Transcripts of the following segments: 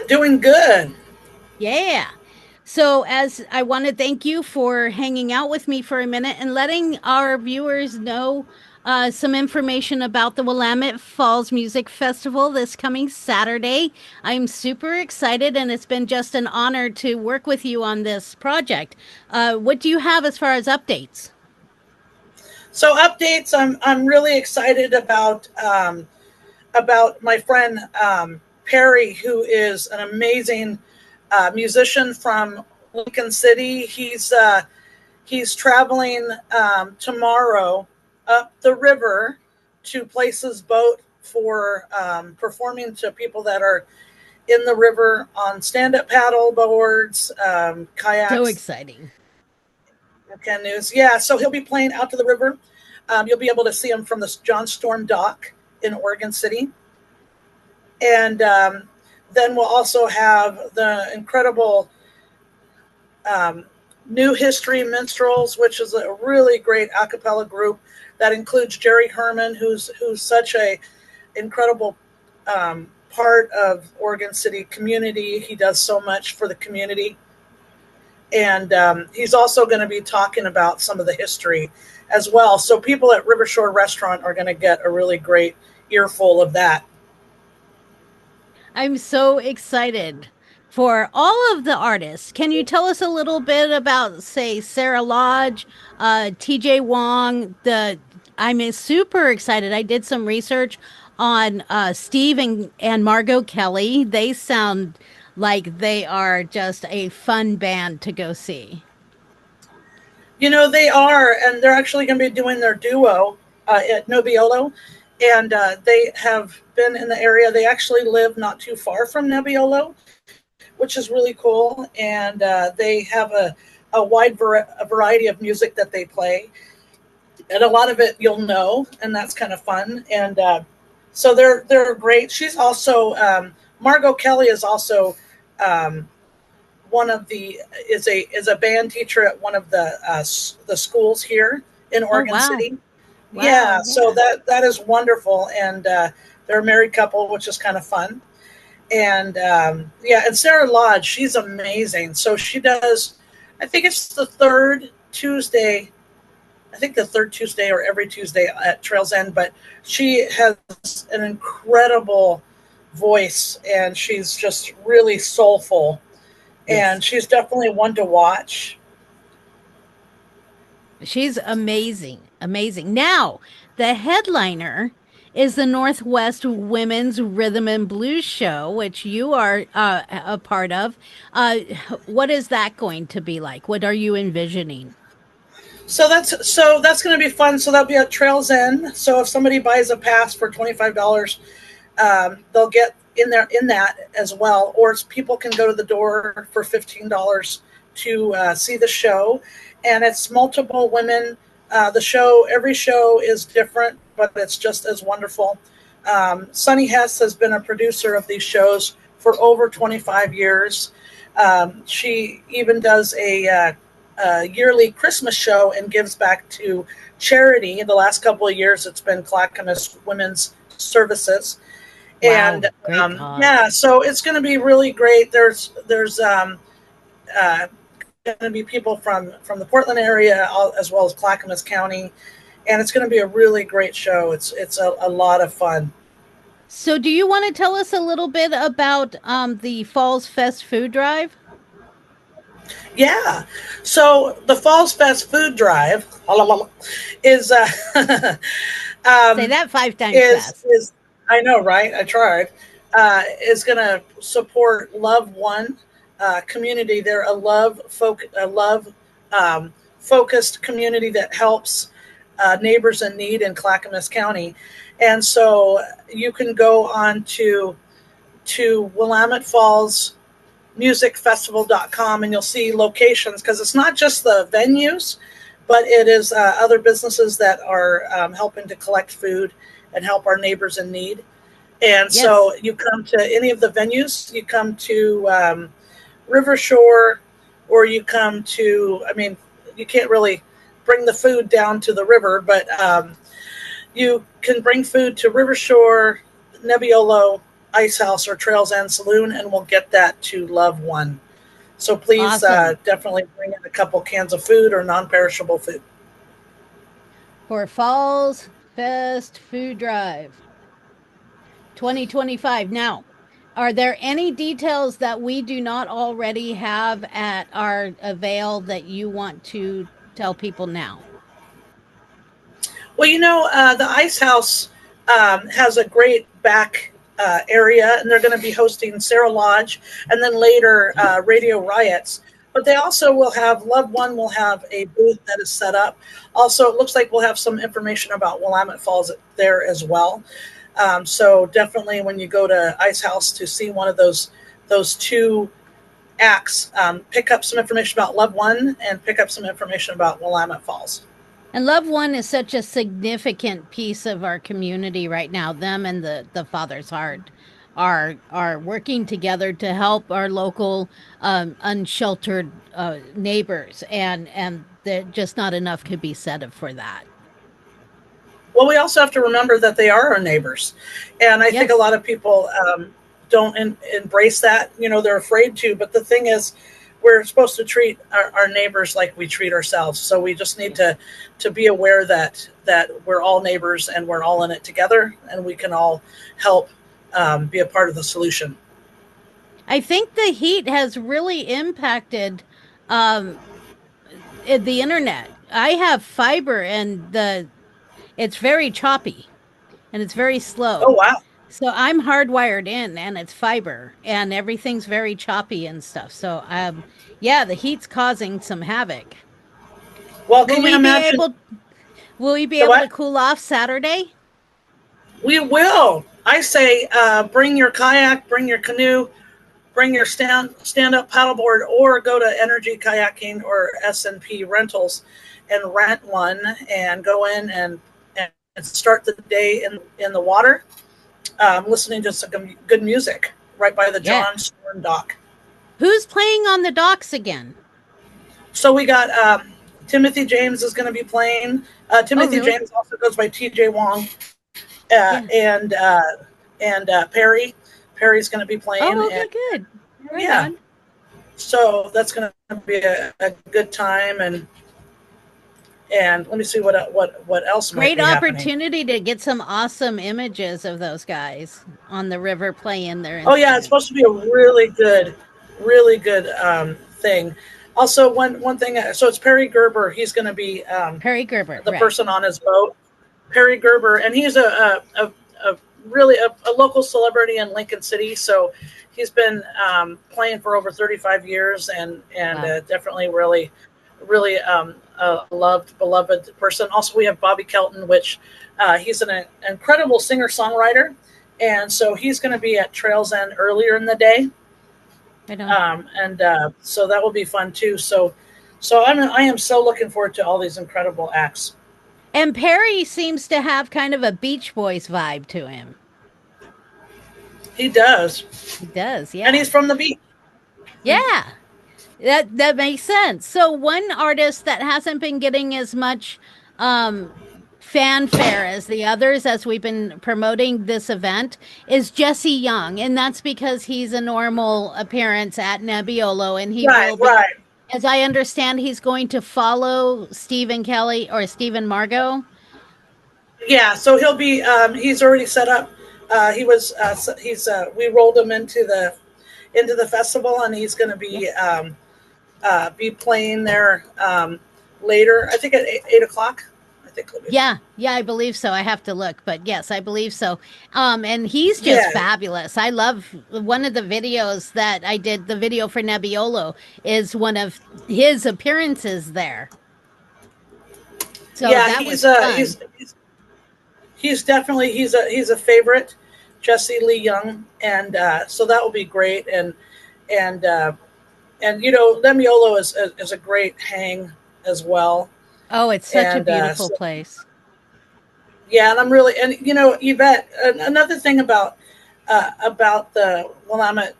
Doing good. Yeah. So, as I want to thank you for hanging out with me for a minute and letting our viewers know some information about the Willamette Falls Music Festival this coming Saturday. I'm super excited, and it's been just an honor to work with you on this project. What do you have as far as updates? So updates. I'm really excited about my friend Perry, who is an amazing musician from Lincoln City. He's traveling tomorrow up the river to Places Boat for performing to people that are in the river on stand-up paddle boards, So kayaks, exciting. canoes. Yeah, so he'll be playing out to the river. You'll be able to see him from the John Storm Dock in Oregon City. And then we'll also have the incredible um, New History Minstrels, which is a really great a cappella group that includes Jerry Herman, who's such a incredible part of Oregon City community. He does so much for the community, and he's also going to be talking about some of the history as well. So people at Rivershore Restaurant are going to get a really great earful of that. I'm so excited for all of the artists. Can you tell us a little bit about, say, Sarah Lodge, TJ Wong? I'm super excited. I did some research on Steve and Margot Kelly. They sound like they are just a fun band to go see. They are, and they're actually going to be doing their duo at Nebbiolo, and they have been in the area. They actually live not too far from Nebbiolo, which is really cool, and they have a a variety of music that they play, and a lot of it you'll know, and that's kind of fun. And so they're great. She's also Margot Kelly is also um, one of the is a band teacher at one of the schools here in Oh, Oregon wow. City. Wow. Yeah, so Yeah. that is wonderful, and they're a married couple, which is kind of fun. And yeah, and Sarah Lodge, she's amazing. So she does, I think it's the third Tuesday. I think the third Tuesday or every Tuesday at Trails End, but she has an incredible voice, and she's just really soulful, Yes. and she's definitely one to watch. She's amazing. Amazing. Now, the headliner is the Northwest Women's Rhythm and Blues Show, which you are a part of. Uh, what is that going to be like? What are you envisioning? So that's going to be fun. So that'll be at Trails End. So if somebody buys a pass for $25, they'll get in there in that as well. Or people can go to the door for $15 to see the show, and it's multiple women. Every show is different, but it's just as wonderful. Sunny Hess has been a producer of these shows for over 25 years. She even does a yearly Christmas show and gives back to charity. In the last couple of years, it's been Clackamas Women's Services, and Wow, great cause. yeah, so it's going to be really great. There's uh, going to be people from the Portland area as well as Clackamas County, and it's going to be a really great show. It's a lot of fun. So, do you want to tell us a little bit about the Falls Fest food drive? Yeah, so the Falls Fest food drive is Say um, that 5 times fast. is I know, right? I tried. Is going to support Love One community. They're a love focused community that helps neighbors in need in Clackamas County, and so you can go on to Willamette Falls musicfestival.com, and you'll see locations, because it's not just the venues, but it is other businesses that are helping to collect food and help our neighbors in need. And Yes. so you come to any of the venues, you come to River Shore, or you come to, I mean, you can't really bring the food down to the river, but you can bring food to River Shore, Nebbiolo, Ice House or Trails End Saloon, and we'll get that to Love One. So please Awesome. definitely bring in a couple cans of food or non-perishable food. For Falls Fest Food Drive 2025. Now, are there any details that we do not already have at our avail that you want to tell people now? Well, the Ice House has a great back area, and they're going to be hosting Sarah Lodge and then later Radio Riots. But they also will have, Love One will have a booth that is set up. Also, it looks like we'll have some information about Willamette Falls there as well. So definitely when you go to Ice House to see one of those two acts, pick up some information about Love One and pick up some information about Willamette Falls. And Love One is such a significant piece of our community right now. Them and the Father's Heart are working together to help our local unsheltered neighbors, and just not enough could be said for that. Well, we also have to remember that they are our neighbors, and I think a lot of people don't embrace that. They're afraid to. But the thing is, we're supposed to treat our neighbors like we treat ourselves. So we just need to be aware that we're all neighbors and we're all in it together, and we can all help be a part of the solution. I think the heat has really impacted the internet. I have fiber, and it's very choppy and it's very slow. Oh, wow. So I'm hardwired in, and it's fiber, and everything's very choppy and stuff. So yeah, the heat's causing some havoc. Well, can you imagine? Will we be able to cool off Saturday? We will. I say bring your kayak, bring your canoe, bring your stand-up paddleboard, or go to Energy Kayaking or S&P Rentals and rent one and go in and start the day in the water, listening to some good music right by the John Storm dock. Who's playing on the docks again? So we got Timothy James is going to be playing. Timothy James also goes by TJ Wong. And Perry. Perry's going to be playing. Oh, okay, good. Right on. So that's going to be a good time, and let me see what else. Great opportunity to get some awesome images of those guys on the river playing there. Oh yeah, it's supposed to be a really good thing. Also, one thing. So it's Perry Gerber. He's going to be Perry Gerber, the person on his boat. Perry Gerber, and he's a really a local celebrity in Lincoln City. So he's been playing for over 35 years, and definitely really a beloved person. Also, we have Bobby Kelton, which he's an incredible singer-songwriter, and so he's going to be at Trails End earlier in the day. So that will be fun too. So I am so looking forward to all these incredible acts. And Perry seems to have kind of a Beach Boys vibe to him. He does. He does, yeah. And he's from the beach. Yeah. That makes sense. So one artist that hasn't been getting as much fanfare as the others as we've been promoting this event is Jesse Young, and that's because he's a normal appearance at Nebbiolo, and he will be, as I understand, he's going to follow Stephen Kelly or Stephen Margot. Yeah, so he'll be. He's already set up. We rolled him into the festival, and he's going to be playing there later. I think at 8:00. Yeah, I believe so. I have to look, but yes, I believe so. And he's just fabulous. I love one of the videos that I did. The video for Nebbiolo is one of his appearances there. So that was fun. He's definitely he's a favorite, Jesse Lee Young, and so that will be great. And Nebbiolo is a great hang as well. Oh, it's such a beautiful place. Yeah, and I'm really, and Yvette, another thing about the Willamette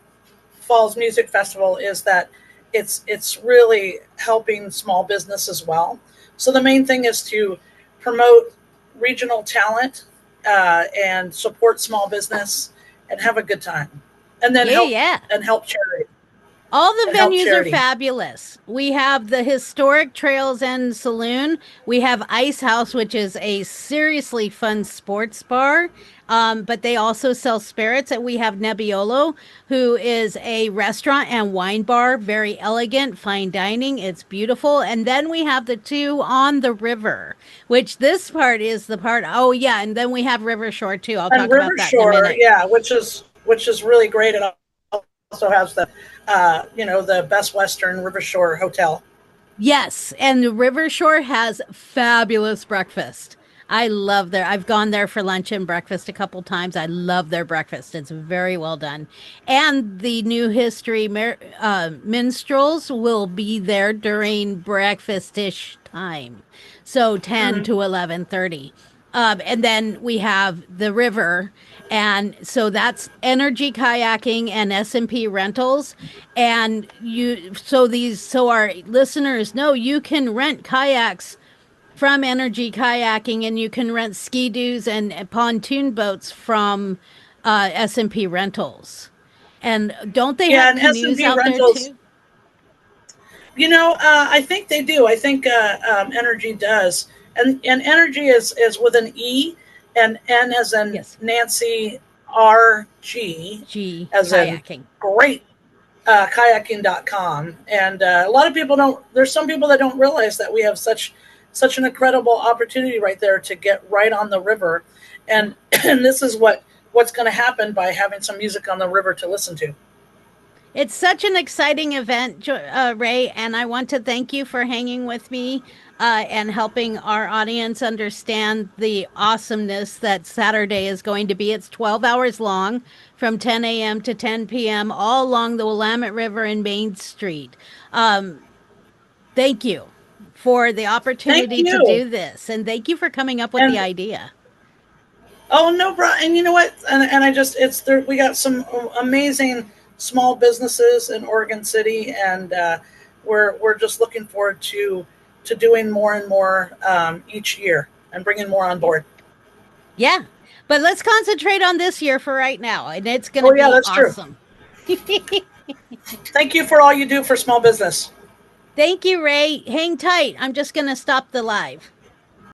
Falls Music Festival is that it's really helping small business as well. So the main thing is to promote regional talent and support small business and have a good time, and then Yeah. help charity. All the And help venues are charity. fabulous. We have the historic Trails End Saloon. We have Ice House, which is a seriously fun sports bar, but they also sell spirits. And we have Nebbiolo, who is a restaurant and wine bar, very elegant, fine dining. It's beautiful. And then we have the two on the river, which this part is the part. Oh yeah, and then we have River Shore too. I'll And talk about River that in a Shore, minute. yeah, which is really great. It also has the the Best Western River Shore Hotel. Yes, and the River Shore has fabulous breakfast. I love their. I've gone there for lunch and breakfast a couple times. I love their breakfast. It's very well done. And the New History minstrels will be there during breakfast-ish time, so 10 to 11:30. And then we have the river, and so that's Energy Kayaking and S&P Rentals. And so our listeners know you can rent kayaks from Energy Kayaking, and you can rent ski-doos and pontoon boats from S&P Rentals. And don't they Yeah, have and canoes S&P out there Rentals. too? I think they do. I think Energy does, and Energy is with an E, and N as in Yes. Nancy, RG G as in kayaking. great, kayaking.com. And a lot of people don't. There's some people that don't realize that we have such an incredible opportunity right there to get right on the river, and and this is what's going to happen by having some music on the river to listen to. It's such an exciting event, Ray, and I want to thank you for hanging with me and helping our audience understand the awesomeness that Saturday is going to be. It's 12 hours long from 10 a.m. to 10 p.m., all along the Willamette River and Main Street. Thank you for the Thank opportunity to you. do this, and thank you for coming up with the And idea. oh no, bro. And you know what? And I just it's there. We got some amazing small businesses in Oregon City, and we're just looking forward to doing more and more each year and bringing more on board. Yeah, but let's concentrate on this year for right now, and it's going to Oh yeah, be that's true. awesome. Thank you for all you do for small business. Thank you, Ray. Hang tight. I'm just going to stop the live.